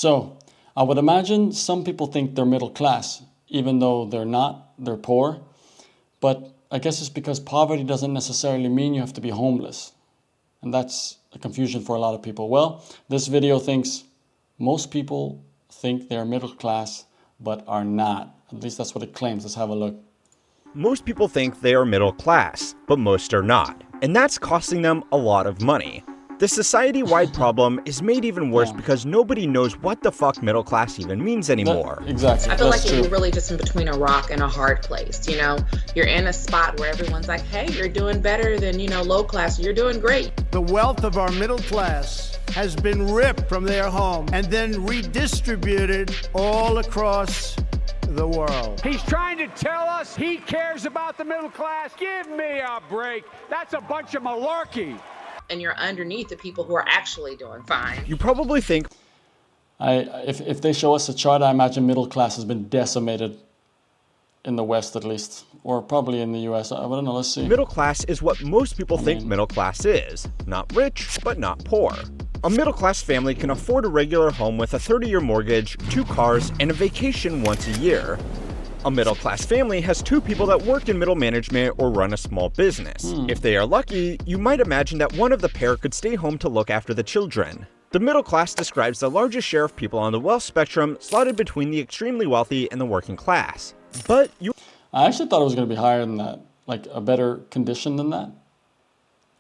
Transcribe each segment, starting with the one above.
So I would imagine some people think they're middle class, even though they're not, they're poor. But I guess it's because poverty doesn't necessarily mean you have to be homeless. And that's a confusion for a lot of people. Well, this video thinks most people think they're middle class, but are not. At least that's what it claims. Let's have a look. Most people think they are middle class, but most are not. And that's costing them a lot of money. The society-wide problem is made even worse because nobody knows what the fuck middle class even means anymore. Exactly. I feel like you're really just in between a rock and a hard place, you know? You're in a spot where everyone's like, hey, you're doing better than, low class. You're doing great. The wealth of our middle class has been ripped from their home and then redistributed all across the world. He's trying to tell us he cares about the middle class. Give me a break. That's a bunch of malarkey. And you're underneath the people who are actually doing fine. You probably think, if they show us a chart, I imagine middle class has been decimated in the West at least, or probably in the US. I don't know, let's see. Middle class is what most people think middle class is. Not rich, but not poor. A middle class family can afford a regular home with a 30-year mortgage, 2 cars, and a vacation once a year. A middle-class family has 2 people that work in middle management or run a small business. If they are lucky, you might imagine that one of the pair could stay home to look after the children. The middle class describes the largest share of people on the wealth spectrum slotted between the extremely wealthy and the working class. But I actually thought it was going to be higher than that, like a better condition than that.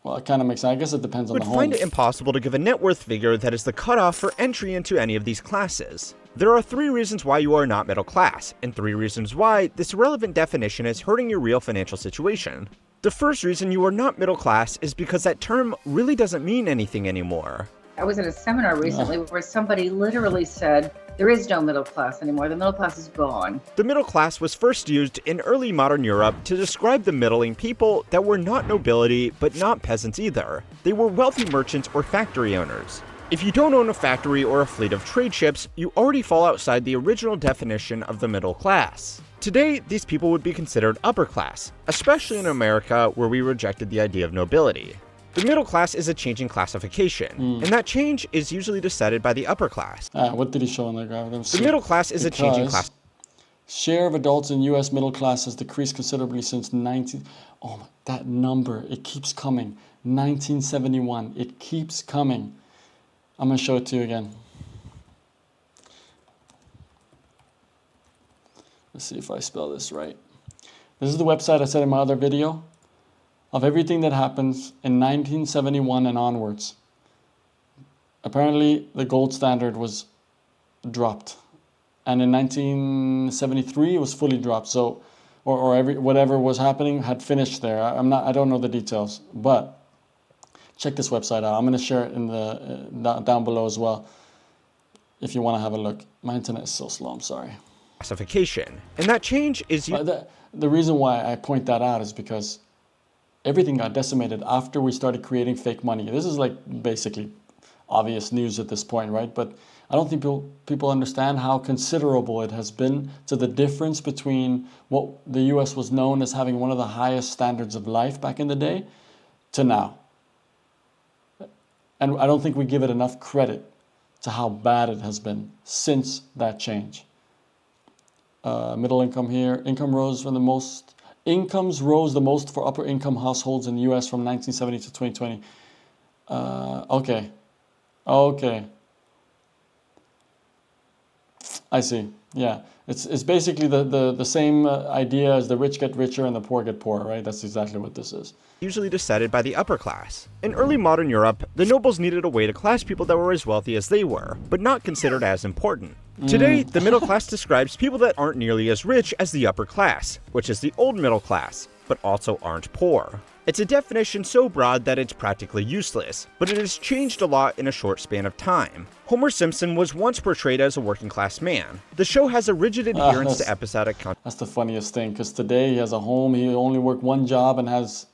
Well, it kind of makes sense. I guess it depends on the home. Would find it impossible to give a net worth figure that is the cutoff for entry into any of these classes. There are 3 reasons why you are not middle class, and 3 reasons why this irrelevant definition is hurting your real financial situation. The first reason you are not middle class is because that term really doesn't mean anything anymore. I was at a seminar recently where somebody literally said, there is no middle class anymore, the middle class is gone. The middle class was first used in early modern Europe to describe the middling people that were not nobility, but not peasants either. They were wealthy merchants or factory owners. If you don't own a factory or a fleet of trade ships, you already fall outside the original definition of the middle class. Today, these people would be considered upper class, especially in America where we rejected the idea of nobility. The middle class is a changing classification, and that change is usually decided by the upper class. What did he show in the graph? The middle class is a changing class. Share of adults in U.S. middle class has decreased considerably since that number, it keeps coming. 1971, it keeps coming. I'm going to show it to you again. Let's see if I spell this right. This is the website I said in my other video of everything that happens in 1971 and onwards. Apparently, the gold standard was dropped. And in 1973, it was fully dropped. So, whatever was happening had finished there. I don't know the details, but check this website out. I'm going to share it in the down below as well if you want to have a look. My internet is so slow, I'm sorry. Classification. And that change is... The reason why I point that out is because everything got decimated after we started creating fake money. This is like basically obvious news at this point, right? But I don't think people understand how considerable it has been to the difference between what the US was known as having one of the highest standards of life back in the day to now. And I don't think we give it enough credit to how bad it has been since that change. Middle income here. Incomes rose the most for upper income households in the US from 1970 to 2020. Okay. I see. Yeah. It's basically the same idea as the rich get richer and the poor get poorer, right? That's exactly what this is. Usually decided by the upper class. In early modern Europe, the nobles needed a way to class people that were as wealthy as they were, but not considered as important. Today, the middle class describes people that aren't nearly as rich as the upper class, which is the old middle class, but also aren't poor. It's a definition so broad that it's practically useless, but it has changed a lot in a short span of time. Homer Simpson was once portrayed as a working class man. The show has a rigid adherence to episodic content. That's the funniest thing, because today he has a home, he only worked one job and has,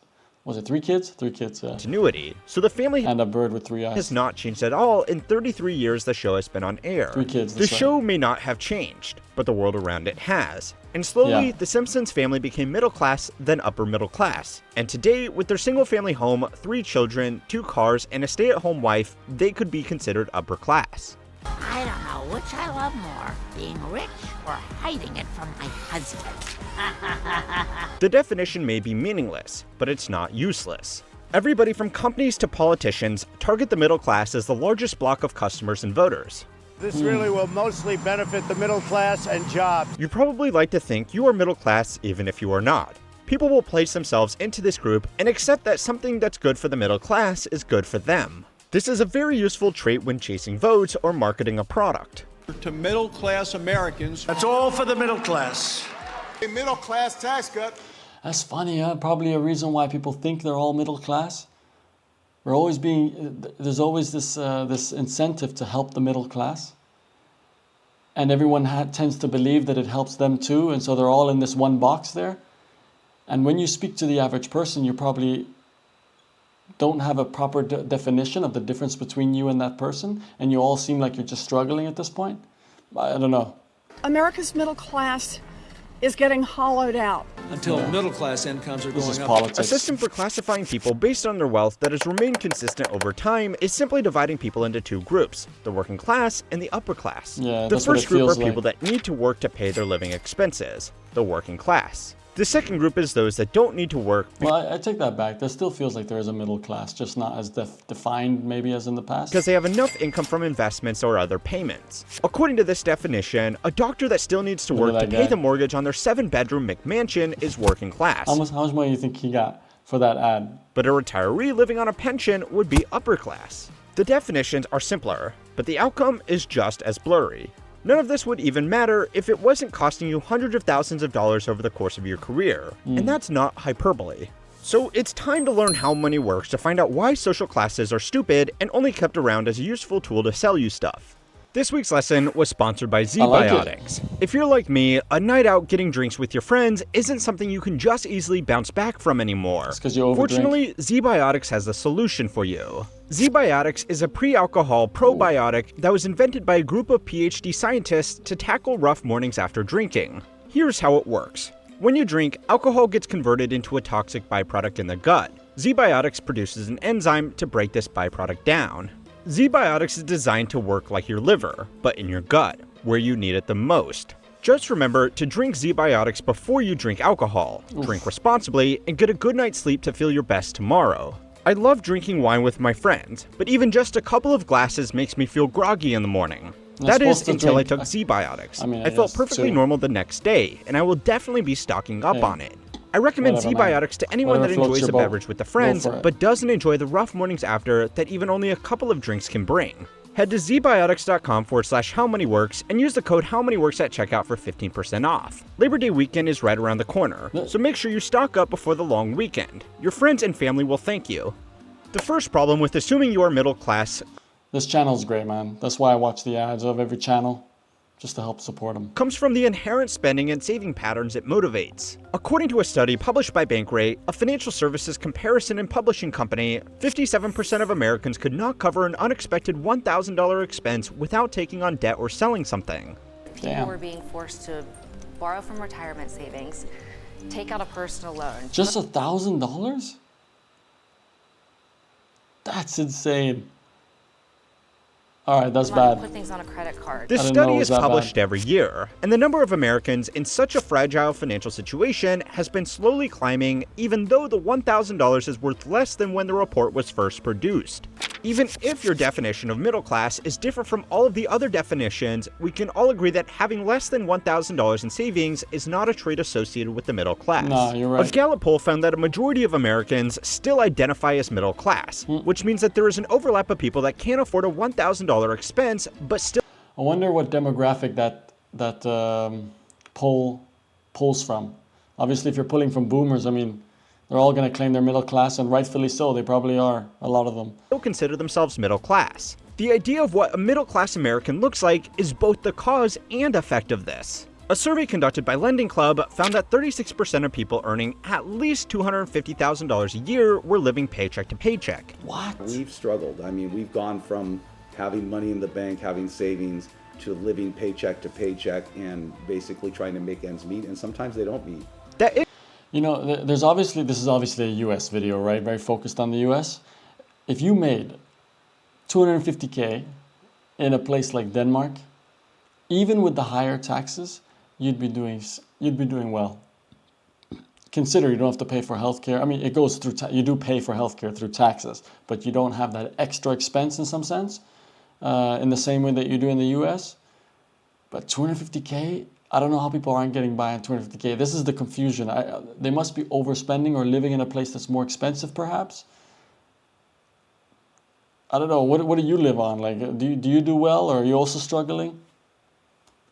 was it 3 kids? 3 kids, yeah. Continuity. So the family and a bird with 3 eyes has not changed at all in 33 years the show has been on air. 3 kids. The show may not have changed, but the world around it has. And slowly, the Simpsons family became middle class, then upper middle class. And today, with their single family home, 3 children, 2 cars, and a stay-at-home wife, they could be considered upper class. I don't know which I love more, being rich or hiding it from my husband. The definition may be meaningless, but it's not useless. Everybody from companies to politicians target the middle class as the largest block of customers and voters. This really will mostly benefit the middle class and jobs. You probably like to think you are middle class even if you are not. People will place themselves into this group and accept that something that's good for the middle class is good for them. This is a very useful trait when chasing votes or marketing a product. To middle-class Americans. That's all for the middle class. A middle-class tax cut. That's funny, huh? Probably a reason why people think they're all middle class. We're always there's always this this incentive to help the middle class. And everyone tends to believe that it helps them too, and so they're all in this one box there. And when you speak to the average person, you probably don't have a proper definition of the difference between you and that person, and you all seem like you're just struggling at this point. I don't know. America's middle class is getting hollowed out. Until middle-class incomes are This is going up. politics. A system for classifying people based on their wealth that has remained consistent over time is simply dividing people into two groups, the working class and the upper class. Yeah, the that's what first it group are feels people like. that need to work to pay their living expenses, the working class. The second group is those that don't need to work Well, I take that back. There still feels like there is a middle class, just not as defined maybe as in the past. because they have enough income from investments or other payments. According to this definition, a doctor that still needs to Look work at to that pay guy. the mortgage on their 7-bedroom McMansion is working class. How much money do you think he got for that ad? But a retiree living on a pension would be upper class. The definitions are simpler, but the outcome is just as blurry. None of this would even matter if it wasn't costing you hundreds of thousands of dollars over the course of your career, and that's not hyperbole. So it's time to learn how money works to find out why social classes are stupid and only kept around as a useful tool to sell you stuff. This week's lesson was sponsored by ZBiotics. If you're like me, a night out getting drinks with your friends isn't something you can just easily bounce back from anymore. It's 'cause you overdrink. Fortunately, ZBiotics has a solution for you. ZBiotics is a pre-alcohol probiotic that was invented by a group of PhD scientists to tackle rough mornings after drinking. Here's how it works. When you drink, alcohol gets converted into a toxic byproduct in the gut. ZBiotics produces an enzyme to break this byproduct down. ZBiotics is designed to work like your liver, but in your gut, where you need it the most. Just remember to drink ZBiotics before you drink alcohol, drink responsibly, and get a good night's sleep to feel your best tomorrow. I love drinking wine with my friends, but even just a couple of glasses makes me feel groggy in the morning. That is until I took ZBiotics. I felt perfectly normal the next day, and I will definitely be stocking up on it. I recommend Whatever, man. ZBiotics to anyone Whatever that floats enjoys your a boat. beverage with the friends, Go for it. but doesn't enjoy the rough mornings after that even only a couple of drinks can bring. Head to zbiotics.com/howmoneyworks and use the code howmoneyworks at checkout for 15% off. Labor Day weekend is right around the corner, so make sure you stock up before the long weekend. Your friends and family will thank you. The first problem with assuming you are middle class This channel's great, man. That's why I watch the ads of every channel, just to help support them. comes from the inherent spending and saving patterns it motivates. According to a study published by Bankrate, a financial services comparison and publishing company, 57% of Americans could not cover an unexpected $1,000 expense without taking on debt or selling something. People were being forced to borrow from retirement savings, take out a personal loan. Just $1,000? That's insane. All right, that's money, bad. Put things on a credit card. This I didn't know study it is was that published bad. every year, and the number of Americans in such a fragile financial situation has been slowly climbing, even though the $1,000 is worth less than when the report was first produced. Even if your definition of middle class is different from all of the other definitions, we can all agree that having less than $1,000 in savings is not a trait associated with the middle class. Nah, you're right. A Gallup poll found that a majority of Americans still identify as middle class, which means that there is an overlap of people that can't afford a $1,000 expense, but still I wonder what demographic that poll pulls from. Obviously, if you're pulling from boomers, I mean, they're all going to claim they're middle class, and rightfully so. They probably are, a lot of them. consider themselves middle class. The idea of what a middle class American looks like is both the cause and effect of this. A survey conducted by Lending Club found that 36% of people earning at least $250,000 a year were living paycheck to paycheck. What? We've struggled. I mean, we've gone from having money in the bank, having savings, to living paycheck to paycheck and basically trying to make ends meet, and sometimes they don't meet. You know, this is obviously a US video, right? Very focused on the US. If you made $250K in a place like Denmark, even with the higher taxes, you'd be doing well. Consider you don't have to pay for healthcare. I mean, it goes through, you do pay for healthcare through taxes, but you don't have that extra expense in some sense, in the same way that you do in the US. But 250K, I don't know how people aren't getting by on 250K. This is the confusion. They must be overspending or living in a place that's more expensive, perhaps. I don't know. What do you live on? Like, do you do well, or are you also struggling?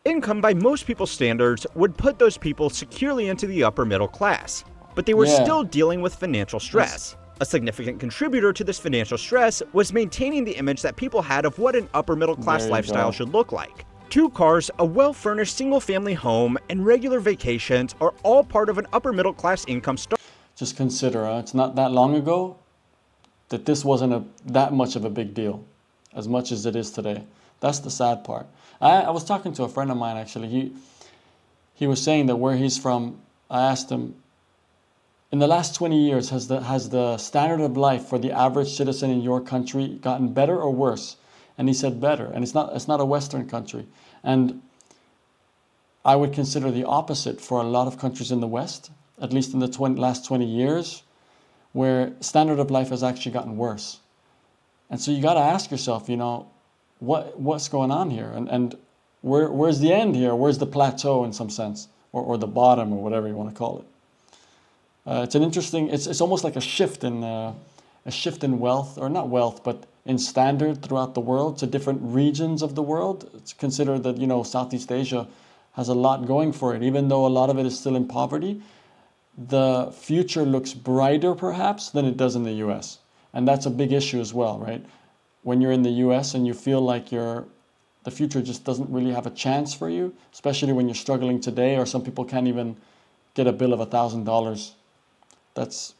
Income by most people's standards would put those people securely into the upper middle class, but they were still dealing with financial stress. A significant contributor to this financial stress was maintaining the image that people had of what an upper middle class lifestyle should look like. 2 cars, a well-furnished single-family home, and regular vacations are all part of an upper middle class income story. Just consider, it's not that long ago that this wasn't that much of a big deal, as much as it is today. That's the sad part. I was talking to a friend of mine, actually. He was saying that where he's from, I asked him, in the last 20 years, has the standard of life for the average citizen in your country gotten better or worse? And he said better, and it's not a Western country. And I would consider the opposite for a lot of countries in the West, at least in the last 20 years, where standard of life has actually gotten worse. And so you got to ask yourself, what's going on here, and where's the end here? Where's the plateau in some sense, or the bottom, or whatever you want to call it? It's an interesting. It's almost like a shift in wealth, or not wealth, but in standard throughout the world to different regions of the world. It's considered that Southeast Asia has a lot going for it, even though a lot of it is still in poverty. The future looks brighter, perhaps, than it does in the U.S., and that's a big issue as well, right? When you're in the U.S. and you feel like the future just doesn't really have a chance for you, especially when you're struggling today, or some people can't even get a bill of $1,000. That's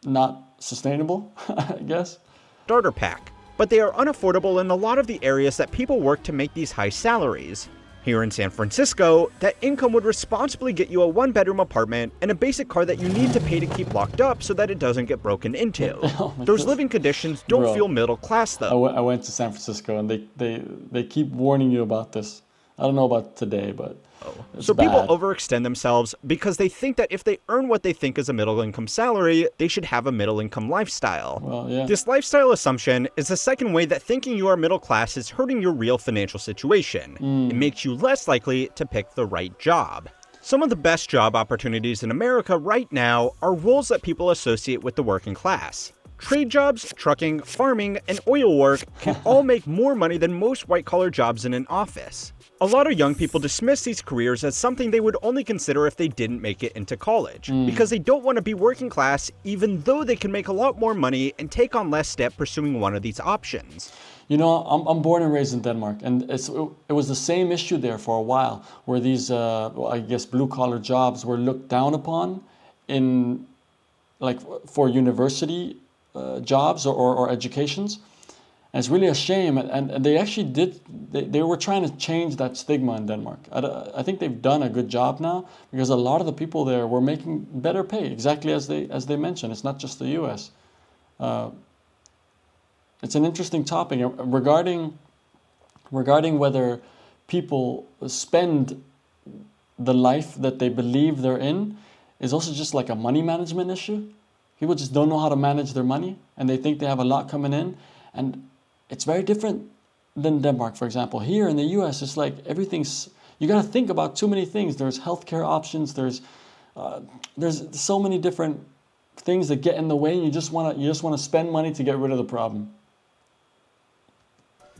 not sustainable, I guess. Starter pack, but they are unaffordable in a lot of the areas that people work to make these high salaries. Here in San Francisco, that income would responsibly get you a 1-bedroom apartment and a basic car that you need to pay to keep locked up so that it doesn't get broken into. Those living conditions don't feel middle class, though. I went to San Francisco, and they keep warning you about this. I don't know about today, but it's so bad. People overextend themselves because they think that if they earn what they think is a middle-income salary, they should have a middle-income lifestyle. Well, yeah. This lifestyle assumption is the second way that thinking you are middle class is hurting your real financial situation. It makes you less likely to pick the right job. Some of the best job opportunities in America right now are roles that people associate with the working class. Trade jobs, trucking, farming, and oil work can all make more money than most white-collar jobs in an office. A lot of young people dismiss these careers as something they would only consider if they didn't make it into college, because they don't want to be working class even though they can make a lot more money and take on less debt pursuing one of these options. I'm born and raised in Denmark, and it was the same issue there for a while, where these, I guess, blue-collar jobs were looked down upon for university jobs or educations. And it's really a shame, and they actually they were trying to change that stigma in Denmark. I think they've done a good job now, because a lot of the people there were making better pay, exactly as they mentioned. It's not just the U.S. It's an interesting topic regarding whether people spend the life that they believe they're in is also just like a money management issue. People just don't know how to manage their money, and they think they have a lot coming in, and it's very different than Denmark, for example. Here in the U.S., it's like you got to think about too many things. There's healthcare options. There's so many different things that get in the way, and you just want to spend money to get rid of the problem.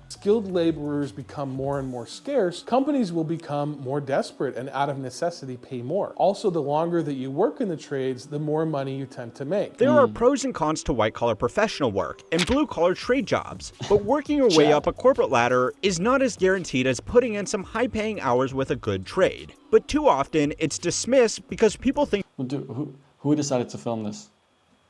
Skilled laborers become more and more scarce, companies will become more desperate and out of necessity pay more. Also, the longer that you work in the trades, the more money you tend to make. There are pros and cons to white-collar professional work and blue-collar trade jobs, but working your way up a corporate ladder is not as guaranteed as putting in some high-paying hours with a good trade. But too often, it's dismissed because people think who decided to film this?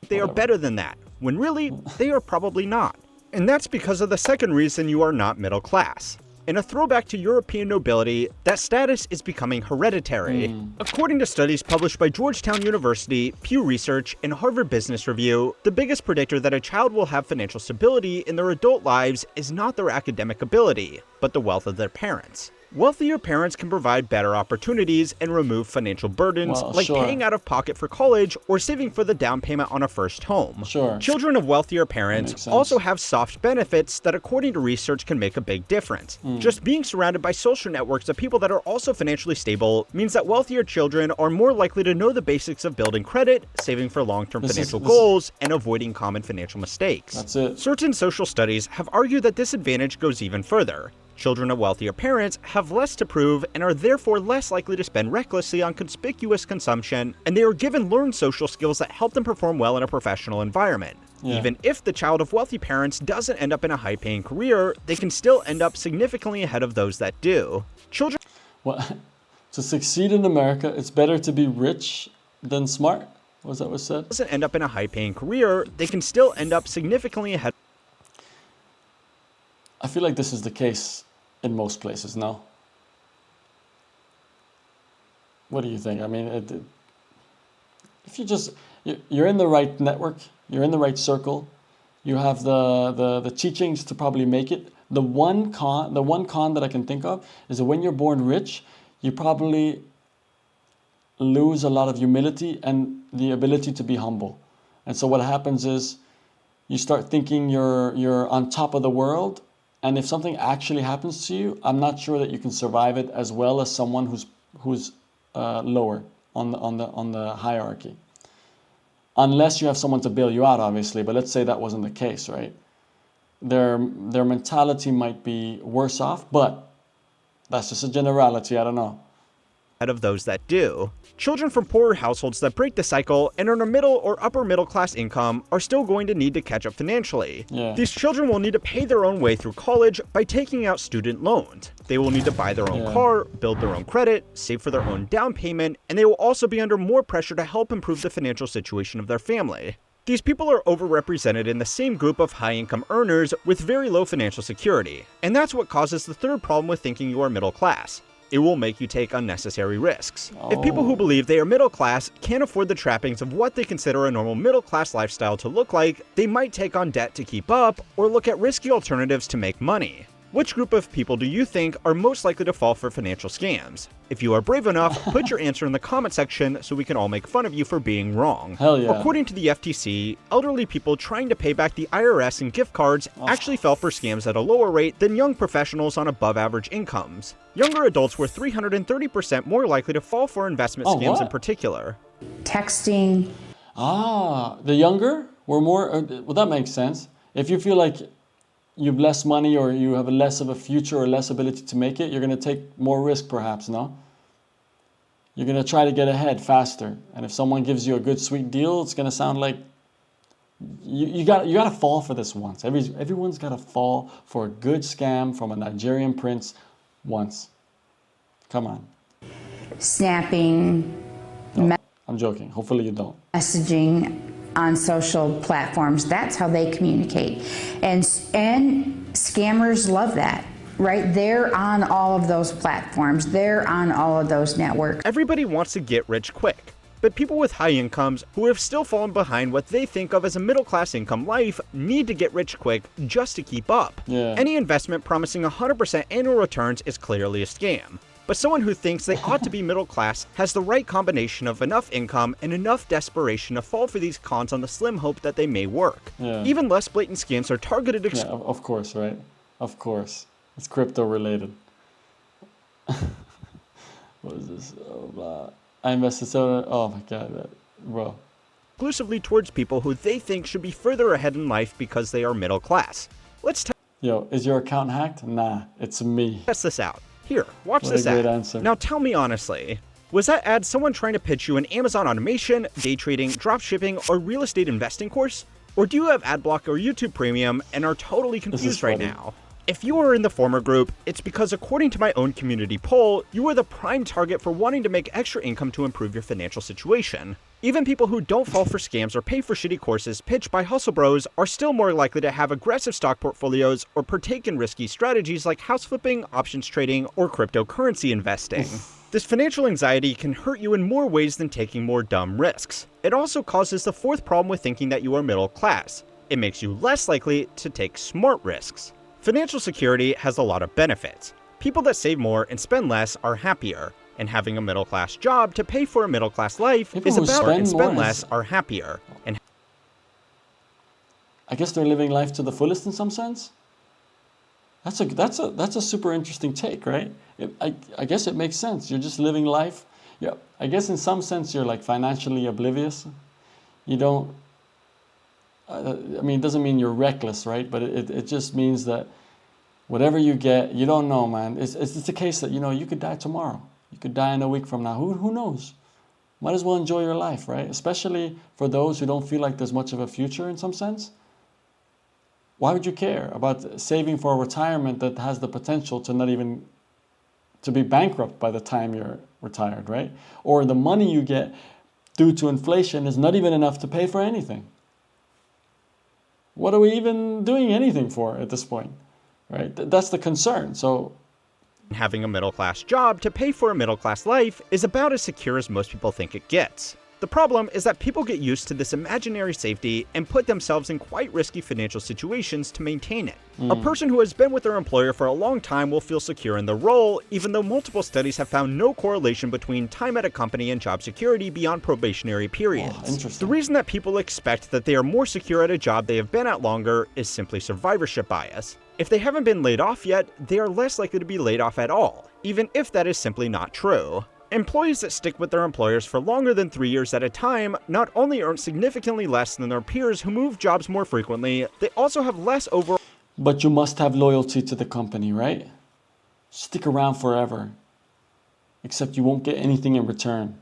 They are better than that, when really, they are probably not. And that's because of the second reason you are not middle class. In a throwback to European nobility, that status is becoming hereditary. According to studies published by Georgetown University, Pew Research, and Harvard Business Review, the biggest predictor that a child will have financial stability in their adult lives is not their academic ability, but the wealth of their parents. Wealthier parents can provide better opportunities and remove financial burdens like paying out of pocket for college or saving for the down payment on a first home. Children of wealthier parents also have soft benefits that, according to research, can make a big difference. Just being surrounded by social networks of people that are also financially stable means that wealthier children are more likely to know the basics of building credit, saving for long-term financial goals, and avoiding common financial mistakes. That's it. Certain social studies have argued that this advantage goes even further. Children of wealthier parents have less to prove and are therefore less likely to spend recklessly on conspicuous consumption, and they are given learned social skills that help them perform well in a professional environment. Even if the child of wealthy parents doesn't end up in a high-paying career, they can still end up significantly ahead of those that do. Children... Well, to succeed in America, it's better to be rich than smart? Was that what said? Doesn't end up in a high-paying career, they can still end up significantly ahead. I feel like this is the case in most places, no? What do you think? I mean, if you're in the right network, you're in the right circle, you have the teachings to probably make it. The one con that I can think of is that when you're born rich, you probably lose a lot of humility and the ability to be humble. And so what happens is you start thinking you're on top of the world. And if something actually happens to you, I'm not sure that you can survive it as well as someone who's lower on the hierarchy. Unless you have someone to bail you out, obviously. But let's say that wasn't the case, right? Their mentality might be worse off, but that's just a generality. I don't know. Out of those that do. Children from poorer households that break the cycle and earn a middle or upper middle class income are still going to need to catch up financially. These children will need to pay their own way through college by taking out student loans. They will need to buy their own car, build their own credit, save for their own down payment, and they will also be under more pressure to help improve the financial situation of their family. These people are overrepresented in the same group of high-income earners with very low financial security, and that's what causes the third problem with thinking you are middle class. It will make you take unnecessary risks. If people who believe they are middle class can't afford the trappings of what they consider a normal middle class lifestyle to look like, they might take on debt to keep up or look at risky alternatives to make money. Which group of people do you think are most likely to fall for financial scams? If you are brave enough, put your answer in the comment section so we can all make fun of you for being wrong. Hell yeah. According to the FTC, elderly people trying to pay back the IRS and gift cards actually fell for scams at a lower rate than young professionals on above average incomes. Younger adults were 330% more likely to fall for investment scams in particular. Texting. The younger were more, well, that makes sense. If you feel like you have less money or you have less of a future or less ability to make it, you're going to take more risk perhaps, no? You're going to try to get ahead faster. And if someone gives you a good sweet deal, it's going to sound like you got to fall for this once. Everyone's got to fall for a good scam from a Nigerian prince once. Come on. Snapping. No, I'm joking. Hopefully you don't. Messaging on social platforms. That's how they communicate. And scammers love that, right? They're on all of those platforms. They're on all of those networks. Everybody wants to get rich quick, but people with high incomes who have still fallen behind what they think of as a middle-class income life need to get rich quick just to keep up. Any investment promising 100% annual returns is clearly a scam. But someone who thinks they ought to be middle class has the right combination of enough income and enough desperation to fall for these cons on the slim hope that they may work. Even less blatant scams are targeted. Of course, right? Of course. It's crypto related. What is this? Oh, blah. I invested so. Oh my god, bro. Exclusively towards people who they think should be further ahead in life because they are middle class. Yo, is your account hacked? Nah, it's me. Test this out. Here, watch this ad. Answer. Now tell me honestly, was that ad someone trying to pitch you an Amazon automation, day trading, drop shipping, or real estate investing course? Or do you have AdBlock or YouTube Premium and are totally confused right now? If you are in the former group, it's because according to my own community poll, you are the prime target for wanting to make extra income to improve your financial situation. Even people who don't fall for scams or pay for shitty courses pitched by hustle bros are still more likely to have aggressive stock portfolios or partake in risky strategies like house flipping, options trading, or cryptocurrency investing. This financial anxiety can hurt you in more ways than taking more dumb risks. It also causes the fourth problem with thinking that you are middle class. It makes you less likely to take smart risks. Financial security has a lot of benefits. People that save more and spend less are happier, and having a middle-class job to pay for a middle-class life People is who about and spend spend more less are happier. And I guess they're living life to the fullest in some sense. That's a super interesting take, right? I guess it makes sense. You're just living life. Yeah, I guess in some sense you're like financially oblivious. You don't. I mean, it doesn't mean you're reckless, right? But it just means that whatever you get, you don't know, man. It's a case that, you know, you could die tomorrow. You could die in a week from now. Who knows? Might as well enjoy your life, right? Especially for those who don't feel like there's much of a future in some sense. Why would you care about saving for a retirement that has the potential to not even to be bankrupt by the time you're retired, right? Or the money you get due to inflation is not even enough to pay for anything. What are we even doing anything for at this point, right? That's the concern. So having a middle-class job to pay for a middle-class life is about as secure as most people think it gets. The problem is that people get used to this imaginary safety and put themselves in quite risky financial situations to maintain it. A person who has been with their employer for a long time will feel secure in their role, even though multiple studies have found no correlation between time at a company and job security beyond probationary periods. The reason that people expect that they are more secure at a job they have been at longer is simply survivorship bias. If they haven't been laid off yet, they are less likely to be laid off at all, even if that is simply not true. Employees that stick with their employers for longer than 3 years at a time not only earn significantly less than their peers who move jobs more frequently, they also have less overall. But you must have loyalty to the company, right? Stick around forever. Except you won't get anything in return.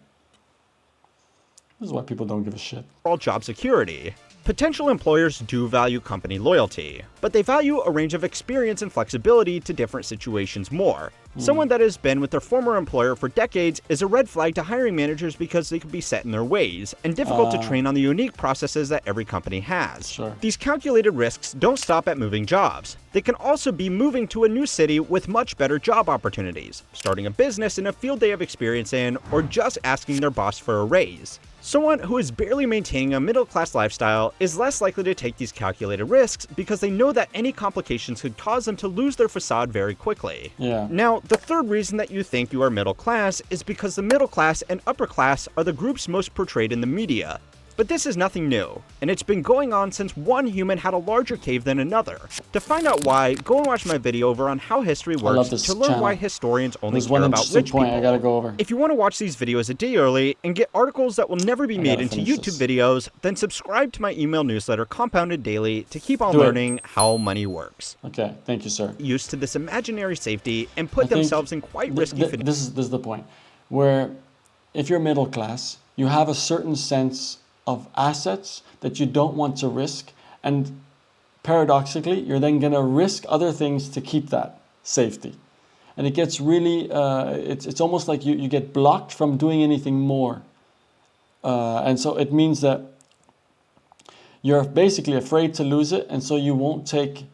This is why people don't give a shit. Job security. Potential employers do value company loyalty, but they value a range of experience and flexibility to different situations more. Someone that has been with their former employer for decades is a red flag to hiring managers because they could be set in their ways and difficult to train on the unique processes that every company has. These calculated risks don't stop at moving jobs. They can also be moving to a new city with much better job opportunities, starting a business in a field they have experience in, or just asking their boss for a raise. Someone who is barely maintaining a middle-class lifestyle is less likely to take these calculated risks because they know that any complications could cause them to lose their facade very quickly. Now, the third reason that you think you are middle class is because the middle class and upper class are the groups most portrayed in the media. But this is nothing new, and it's been going on since one human had a larger cave than another. To find out why, go and watch my video over on how history works to learn why historians only care about rich people. I gotta go over. If you want to watch these videos a day early and get articles that will never be made into YouTube videos, then subscribe to my email newsletter Compounded Daily to keep on learning how money works. Okay, thank you, sir. Used to this imaginary safety and put themselves in quite risky this is the point, where if you're middle class, you have a certain sense of assets that you don't want to risk, and paradoxically you're then going to risk other things to keep that safety, and it gets really it's almost like you get blocked from doing anything more, and so it means that you're basically afraid to lose it, and so you won't take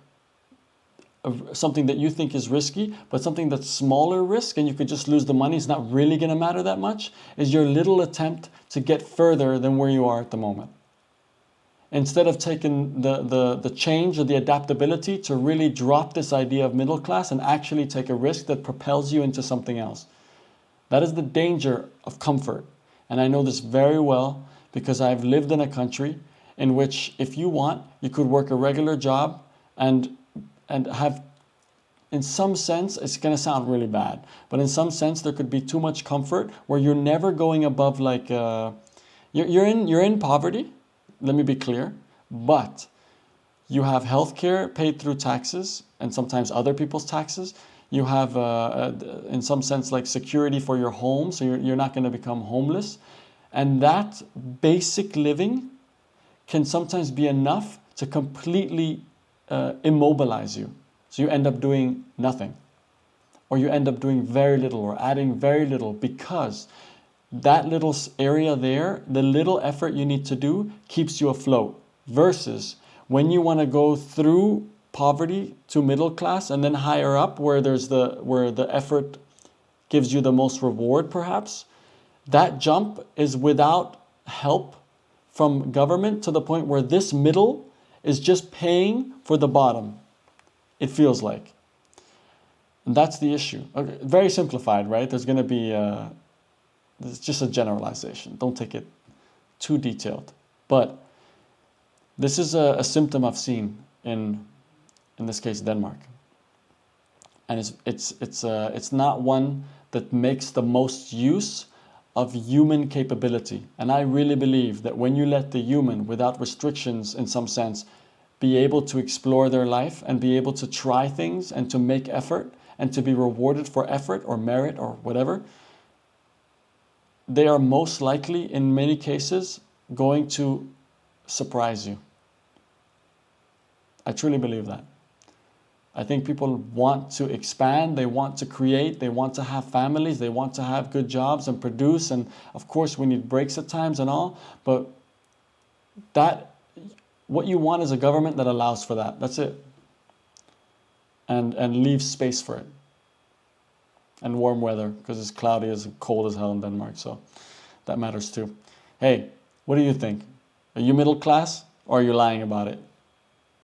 something that you think is risky, but something that's smaller risk and you could just lose the money, it's not really going to matter that much, is your little attempt to get further than where you are at the moment. Instead of taking the change or the adaptability to really drop this idea of middle class and actually take a risk that propels you into something else. That is the danger of comfort. And I know this very well because I've lived in a country in which if you want, you could work a regular job and have, in some sense, it's going to sound really bad, but in some sense there could be too much comfort where you're never going above like, you're in poverty, let me be clear, but you have healthcare paid through taxes and sometimes other people's taxes. You have, in some sense, like security for your home, so you're not going to become homeless. And that basic living can sometimes be enough to completely immobilize you. So you end up doing nothing, or you end up doing very little or adding very little because that little area there, the little effort you need to do keeps you afloat. Versus when you want to go through poverty to middle class and then higher up where the effort gives you the most reward perhaps, that jump is without help from government to the point where this middle is just paying for the bottom, it feels like. And that's the issue. Okay, very simplified, right? There's going to be, it's just a generalization. Don't take it too detailed. But this is a symptom I've seen in this case, Denmark. And it's not one that makes the most use of human capability. And I really believe that when you let the human, without restrictions in some sense, be able to explore their life and be able to try things and to make effort and to be rewarded for effort or merit or whatever, they are most likely, in many cases, going to surprise you. I truly believe that. I think people want to expand, they want to create, they want to have families, they want to have good jobs and produce, and of course we need breaks at times and all, but what you want is a government that allows for that. That's it. And leaves space for it. And warm weather, because it's cloudy and cold as hell in Denmark, so that matters too. Hey, what do you think? Are you middle class or are you lying about it?